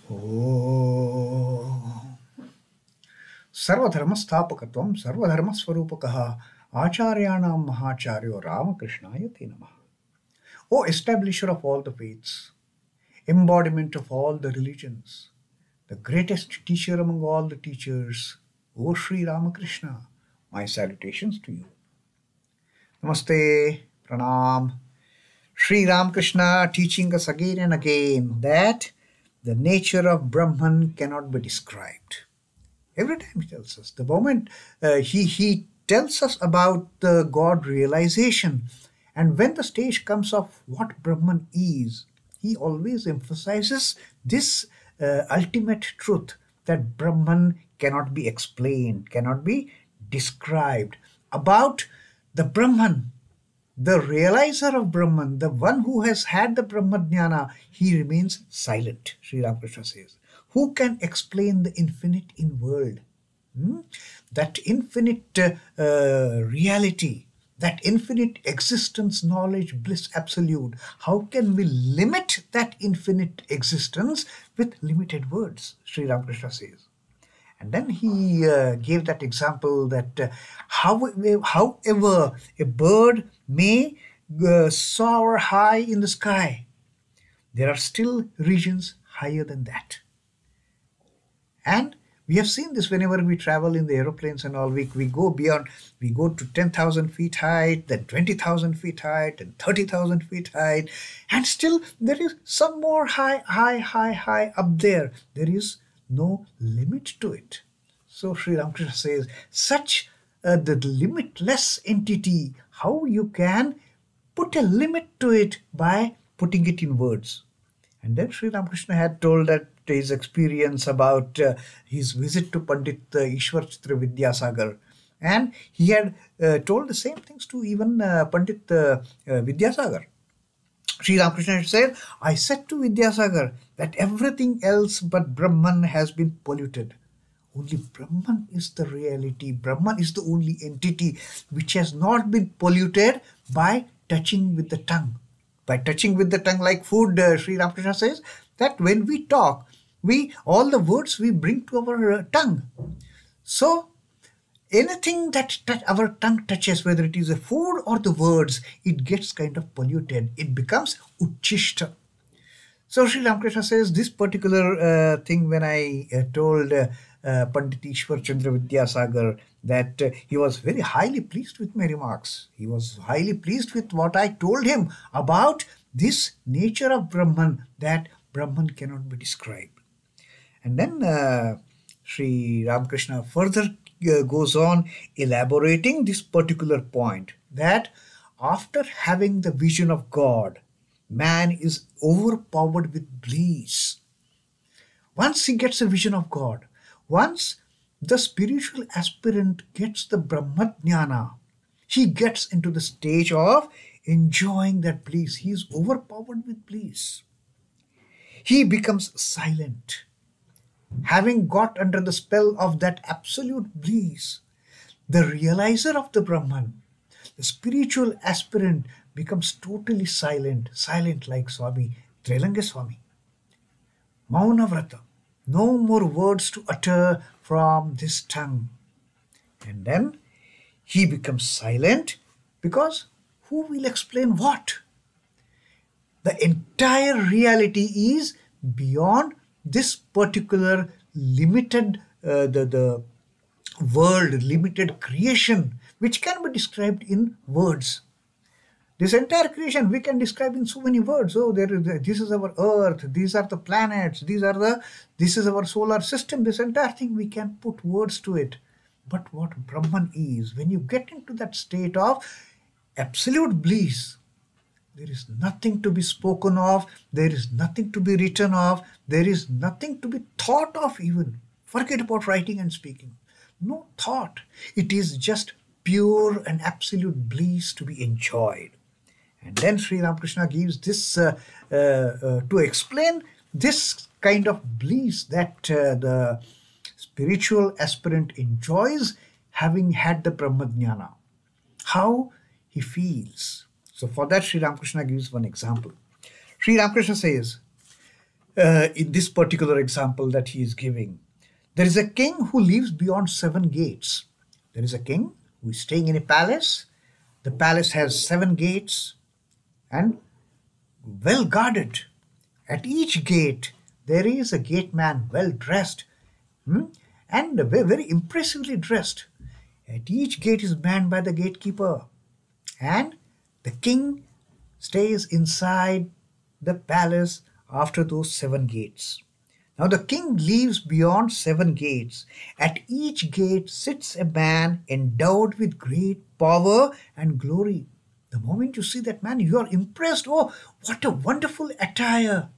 Oh, Sarvadharmastapakatvam Sarvadharmaswarupakaha Acharyanam Mahacharyo Ramakrishnaya Te Namaha. O establisher of all the faiths, embodiment of all the religions, the greatest teacher among all the teachers, O Sri Ramakrishna, my salutations to you. Namaste, Pranam. Sri Ramakrishna teaching us again and again that the nature of Brahman cannot be described. Every time he tells us, the moment he tells us about the God realization, and when the stage comes of what Brahman is, he always emphasizes this ultimate truth that Brahman cannot be explained, cannot be described. About the Brahman, the realizer of Brahman, the one who has had the Brahmajnana, he remains silent, Sri Ramakrishna says. Who can explain the infinite in world? That infinite reality, that infinite existence, knowledge, bliss, absolute. How can we limit that infinite existence with limited words? Sri Ramakrishna says. And then he gave that example that however a bird may soar high in the sky, there are still regions higher than that. And we have seen this whenever we travel in the aeroplanes and all. We go beyond, we go to 10,000 feet height, then 20,000 feet height, and 30,000 feet height, and still there is some more high up there. There is no limit to it. So Sri Ramakrishna says, such the limitless entity, how you can put a limit to it by putting it in words. And then Sri Ramakrishna had told that his experience about his visit to Pandit Ishwar Chitra Vidyasagar. And he had told the same things to even Pandit Vidyasagar. Sri Ramakrishna said, I said to Vidyasagar that everything else but Brahman has been polluted. Only Brahman is the reality. Brahman is the only entity which has not been polluted by touching with the tongue. By touching with the tongue like food, Sri Ramakrishna says that when we talk, all the words we bring to our tongue. So anything that our tongue touches, whether it is a food or the words, it gets kind of polluted. It becomes uchishta. So Sri Ramakrishna says this particular thing when I told Pandit Ishwar Chandra Vidyasagar that he was very highly pleased with my remarks. He was highly pleased with what I told him about this nature of Brahman, that Brahman cannot be described. And then Sri Ramakrishna further goes on elaborating this particular point, that after having the vision of God, man is overpowered with bliss. Once he gets a vision of God, once the spiritual aspirant gets the Brahmajnana, he gets into the stage of enjoying that bliss. He is overpowered with bliss. He becomes silent. Having got under the spell of that absolute bliss, the realizer of the Brahman, the spiritual aspirant, becomes totally silent, silent like Swami Trelanga Swami. Mauna Vrata, no more words to utter from this tongue. And then he becomes silent because who will explain what? The entire reality is beyond this particular limited the world, limited creation, which can be described in words. This entire creation we can describe in so many words. Oh, this is our earth, these are the planets, this is our solar system. This entire thing we can put words to it. But what Brahman is, when you get into that state of absolute bliss, there is nothing to be spoken of, there is nothing to be written of, there is nothing to be thought of even. Forget about writing and speaking. No thought. It is just pure and absolute bliss to be enjoyed. And then Sri Ramakrishna gives this to explain this kind of bliss that the spiritual aspirant enjoys having had the Brahmajnana. How he feels. So for that, Sri Ramakrishna gives one example. Sri Ramakrishna says, in this particular example that he is giving. There is a king who lives beyond 7 gates. There is a king who is staying in a palace. The palace has 7 gates and well guarded. At each gate, there is a gate man well dressed, and very impressively dressed. At each gate is manned by the gatekeeper, and the king stays inside the palace after those 7 gates. Now the king lives beyond 7 gates. At each gate sits a man endowed with great power and glory. The moment you see that man, you are impressed. Oh, what a wonderful attire!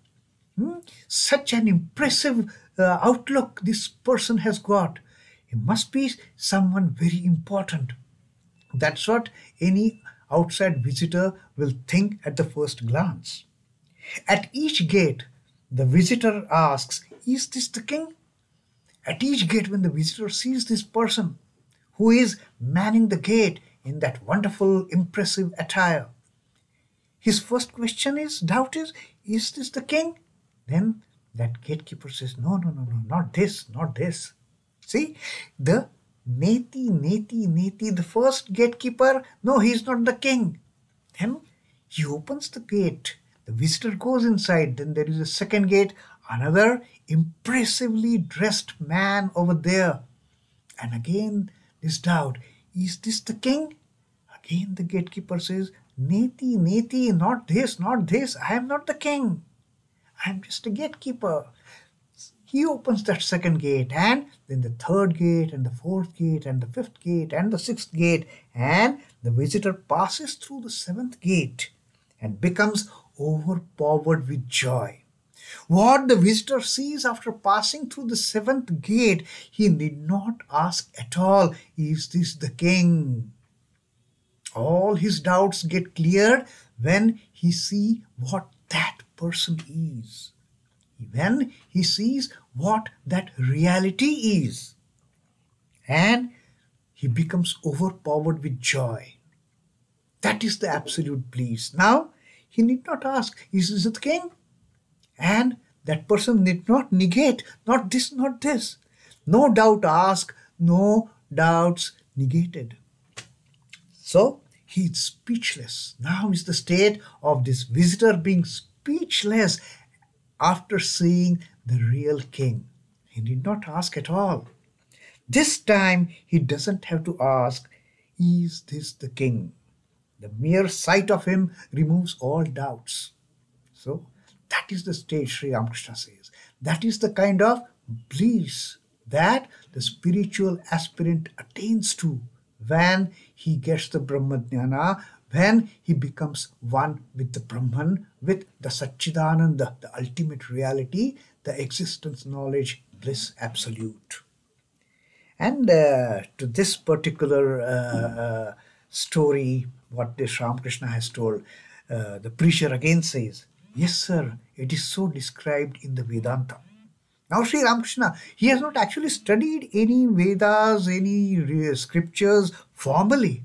Such an impressive outlook this person has got. He must be someone very important. That's what any outside visitor will think at the first glance. At each gate, the visitor asks, "Is this the king?" At each gate, when the visitor sees this person who is manning the gate in that wonderful, impressive attire, his first question is, doubt is this the king? Then that gatekeeper says, no, no, no, no, not this, not this. See, the the first gatekeeper, no, he is not the king. Then he opens the gate. The visitor goes inside. Then there is a second gate, another impressively dressed man over there. And again, this doubt, is this the king? Again, the gatekeeper says, Neti, not this, not this. I am not the king. I am just a gatekeeper. He opens that second gate, and then the third gate, and the fourth gate, and the fifth gate, and the sixth gate, and the visitor passes through the seventh gate and becomes overpowered with joy. What the visitor sees after passing through the seventh gate, he need not ask at all, is this the king? All his doubts get cleared when he sees what that person is. When he sees what that reality is. And he becomes overpowered with joy. That is the absolute bliss. Now, he need not ask, is this the king? And that person need not negate, not this, not this. No doubt asked, no doubts negated. So, he is speechless. Now is the state of this visitor being speechless after seeing the real king. He did not ask at all. This time, he doesn't have to ask, is this the king? The mere sight of him removes all doubts. So, that is the state, Sri Ramakrishna says. That is the kind of bliss that the spiritual aspirant attains to when he gets the Brahmajnana, when he becomes one with the Brahman, with the Satchidananda, the ultimate reality, the existence, knowledge, bliss absolute. And to this particular story, what this Ramakrishna has told, the preacher again says, yes, sir, it is so described in the Vedanta. Now, Sri Ramakrishna, he has not actually studied any Vedas, any scriptures formally,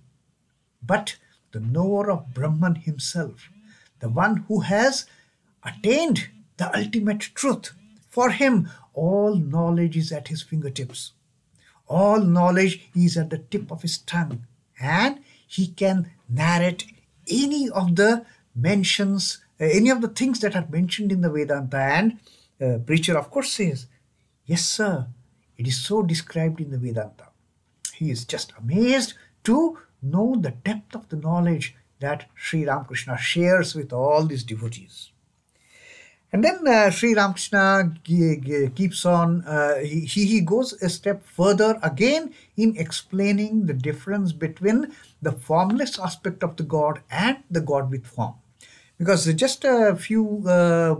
but the knower of Brahman himself, the one who has attained the ultimate truth. For him, all knowledge is at his fingertips. All knowledge is at the tip of his tongue, and he can narrate any of the mentions, any of the things that are mentioned in the Vedanta. And preacher, of course, says, yes, sir, it is so described in the Vedanta. He is just amazed to know the depth of the knowledge that Sri Ramakrishna shares with all these devotees. And then Sri Ramakrishna keeps on, he goes a step further again in explaining the difference between the formless aspect of the God and the God with form. Because just a few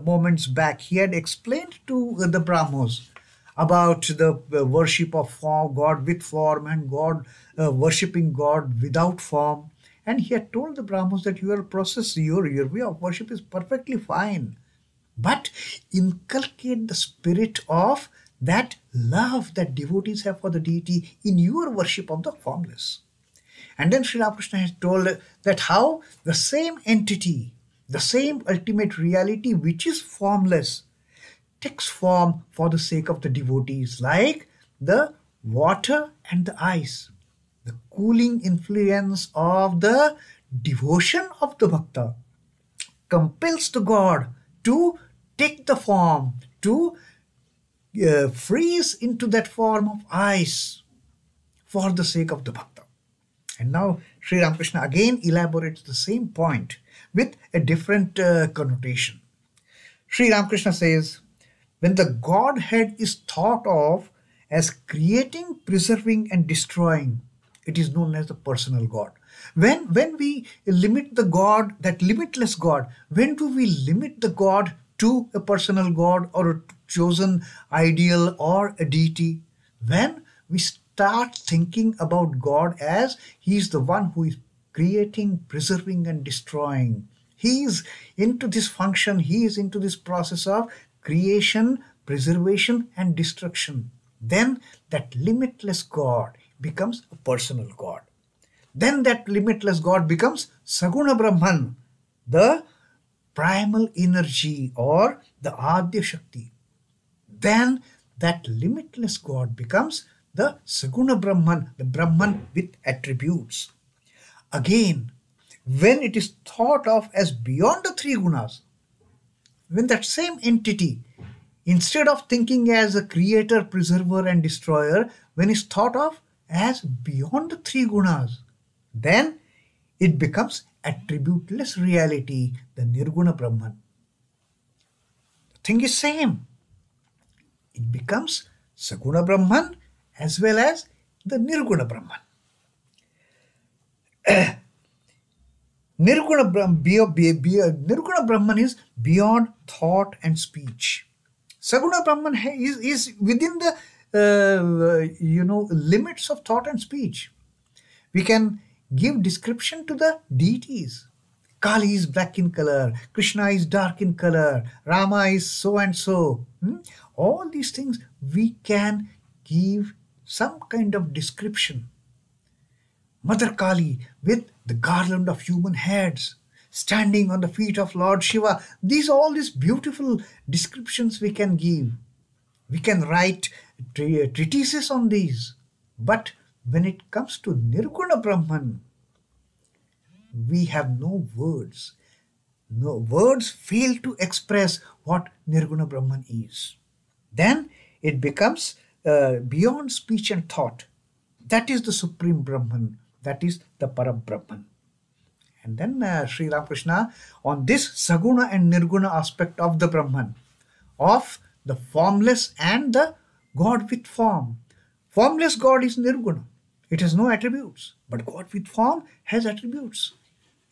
moments back, he had explained to the Brahmos about the worship of form, God with form, and God worshipping God without form. And he had told the Brahmos that your process, your way of worship is perfectly fine. But inculcate the spirit of that love that devotees have for the deity in your worship of the formless. And then Sri Ramakrishna has told that how the same entity, the same ultimate reality which is formless, takes form for the sake of the devotees, like the water and the ice. The cooling influence of the devotion of the bhakta compels the god to take the form, to freeze into that form of ice for the sake of the bhakta. And now Sri Ramakrishna again elaborates the same point with a different connotation. Sri Ramakrishna says, when the Godhead is thought of as creating, preserving and destroying, it is known as the personal God. When we limit the God, that limitless God, when do we limit the God to a personal God or a chosen ideal or a deity? When we start thinking about God as He is the one who is creating, preserving and destroying. He is into this function, He is into this process of creation, preservation and destruction. Then that limitless God becomes a personal God. Then that limitless God becomes Saguna Brahman, the primal energy or the Adya Shakti. Then that limitless God becomes the Saguna Brahman, the Brahman with attributes. Again, when it is thought of as beyond the three gunas, when that same entity, instead of thinking as a creator, preserver and destroyer, when it's thought of as beyond the three gunas, then it becomes attributeless reality, the Nirguna Brahman. The thing is same. It becomes Saguna Brahman as well as the Nirguna Brahman. Nirguna Brahman is beyond thought and speech. Saguna Brahman is within the limits of thought and speech. We can give description to the deities. Kali is black in color, Krishna is dark in color, Rama is so and so. All these things we can give some kind of description. Mother Kali with the garland of human heads, standing on the feet of Lord Shiva. All these beautiful descriptions we can give. We can write treatises on these. But when it comes to Nirguna Brahman, we have no words. No words fail to express what Nirguna Brahman is. Then it becomes beyond speech and thought. That is the Supreme Brahman. That is the Parabrahman. And then Sri Ramakrishna, on this Saguna and Nirguna aspect of the Brahman, of the formless and the God with form. Formless God is Nirguna. It has no attributes. But God with form has attributes.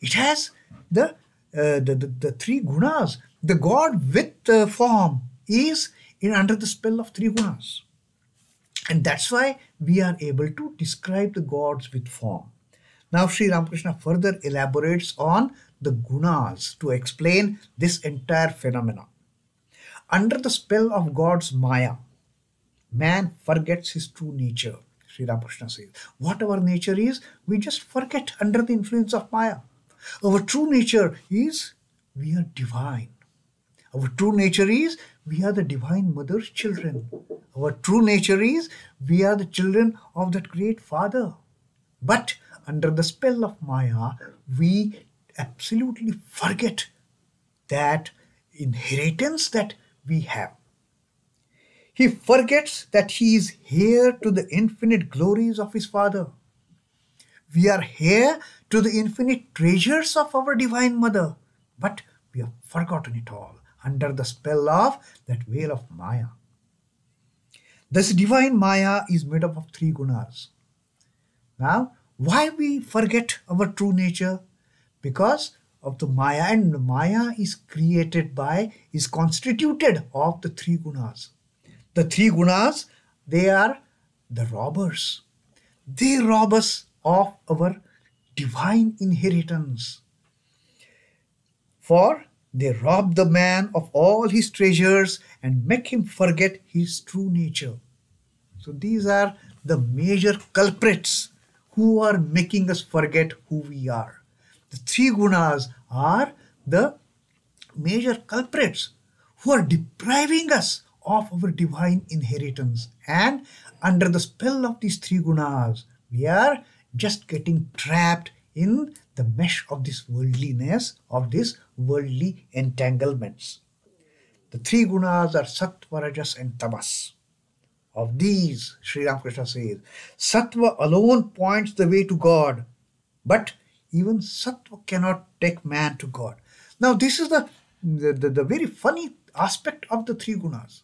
It has the three gunas. The God with form is under the spell of three gunas. And that's why we are able to describe the gods with form. Now Sri Ramakrishna further elaborates on the gunas to explain this entire phenomena. Under the spell of God's Maya, man forgets his true nature. Sri Ramakrishna says, what our nature is, we just forget under the influence of Maya. Our true nature is we are divine. Our true nature is we are the Divine Mother's children. Our true nature is we are the children of that great Father. But under the spell of Maya, we absolutely forget that inheritance that we have. He forgets that he is heir to the infinite glories of his Father. We are heir to the infinite treasures of our Divine Mother. But we have forgotten it all under the spell of that veil of Maya. This divine Maya is made up of three gunas. Now, why we forget our true nature? Because of the Maya, and Maya is constituted of the three gunas. The three gunas, they are the robbers. They rob us of our divine inheritance. For they rob the man of all his treasures and make him forget his true nature. So these are the major culprits who are making us forget who we are. The three gunas are the major culprits who are depriving us of our divine inheritance. And under the spell of these three gunas, we are just getting trapped in the mesh of this worldliness, of these worldly entanglements. The three gunas are sattva, rajas, and tamas. Of these, Sri Ramakrishna says, sattva alone points the way to God, but even sattva cannot take man to God. Now, this is the very funny aspect of the three gunas.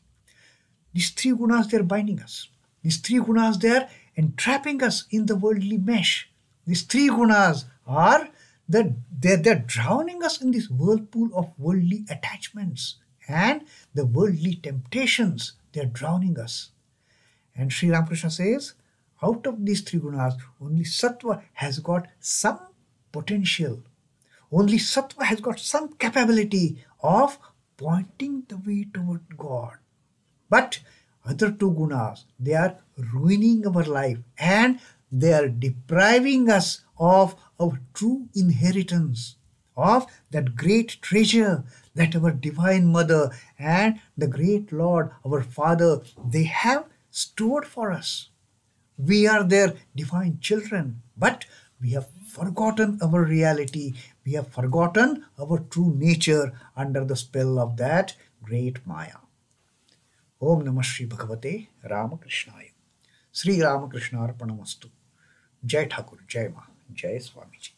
These three gunas, they are binding us. These three gunas, they are entrapping us in the worldly mesh. These three gunas are they're drowning us in this whirlpool of worldly attachments and the worldly temptations. They're drowning us. And Sri Ramakrishna says, out of these three gunas, only sattva has got some potential. Only sattva has got some capability of pointing the way toward God. But other two gunas, they are ruining our life and they are depriving us of our true inheritance, of that great treasure that our Divine Mother and the great Lord, our Father, they have stored for us. We are their divine children, but we have forgotten our reality. We have forgotten our true nature under the spell of that great Maya. Om Namah Shri Bhagavate Ramakrishnaaya. Sri Ramakrishna Arpanamastu. Jai Thakur, Jai Ma, Jai Swamiji.